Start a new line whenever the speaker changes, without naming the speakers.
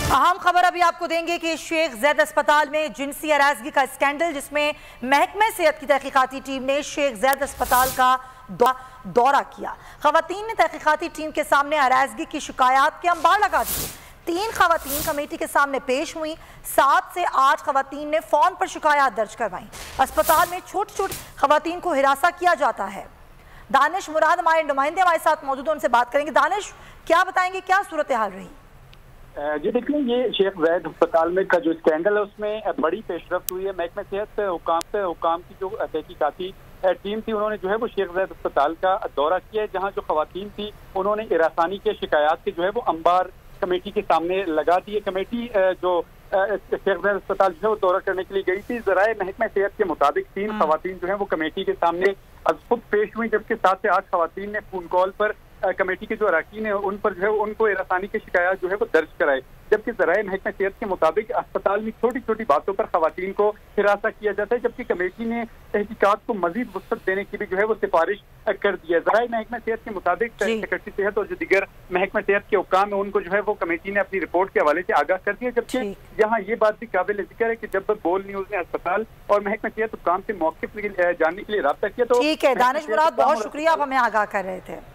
अहम खबर अभी आपको देंगे कि शेख जैद अस्पताल में जिनसी हरासगी का स्कैंडल, जिसमें महकमे सेहत की तहकीकाती टीम ने शेख जैद अस्पताल का दौरा किया। खवातीन ने तहकीकाती टीम के सामने हरासगी की शिकायत के अंबार लगा दिए। 3 खवातीन कमेटी के सामने पेश हुई। 7 से 8 खवातीन ने फोन पर शिकायत दर्ज करवाई। अस्पताल में छोटी छोटी खवातीन को हिरासा किया जाता है। दानिश मुराद हमारे नुमाइंदे हमारे साथ मौजूद, उनसे बात करेंगे। दानिश, क्या बताएंगे, क्या सूरत हाल रही?
जी देखिए, ये शेख जैद अस्पताल में का जो स्कैंडल है उसमें बड़ी पेशरफ्त हुई है। महकमे सेहत हुकाम की जो तहकीकाती टीम थी, उन्होंने जो है वो शेख जैद अस्पताल का दौरा किया है, जहां जो खवातीन थी उन्होंने हिरासानी के शिकायत के जो है वो अंबार कमेटी के सामने लगा दिए। कमेटी जो शेख जैद अस्पताल जो है वो दौरा करने के लिए गई थी। जराए महकमे सेहत के मुताबिक 3 खवातीन जो है वो कमेटी के सामने खुद पेश हुई, जबकि 7 से 8 खवातीन ने फोन कॉल पर कमेटी के जो अरकान है उन पर जो है उनको हिरासानी की शिकायत जो है वो दर्ज कराए। जबकि ज़राए महकमा सेहत के मुताबिक अस्पताल में छोटी छोटी बातों पर खवातीन को हिरासा किया जाता है, जबकि कमेटी ने तहकीकात को मजीद वसअत देने की भी जो है वो सिफारिश कर दी है। ज़राए महकमा सेहत के मुताबिक सेक्रेटरी सेहत और जो दीगर महकमा सेहत के हुकाम है उनको जो है वो कमेटी ने अपनी रिपोर्ट के हवाले से आगाह कर दिया। जबकि यहाँ ये बात भी काबिल जिक्र है कि जब बोल न्यूज ने अस्पताल और महकमा सेहत हुकाम से मौके जानने के लिए रब्ता किया तो
ठीक है। दानिश मुराद, बहुत शुक्रिया, आप हमें आगाह कर रहे थे।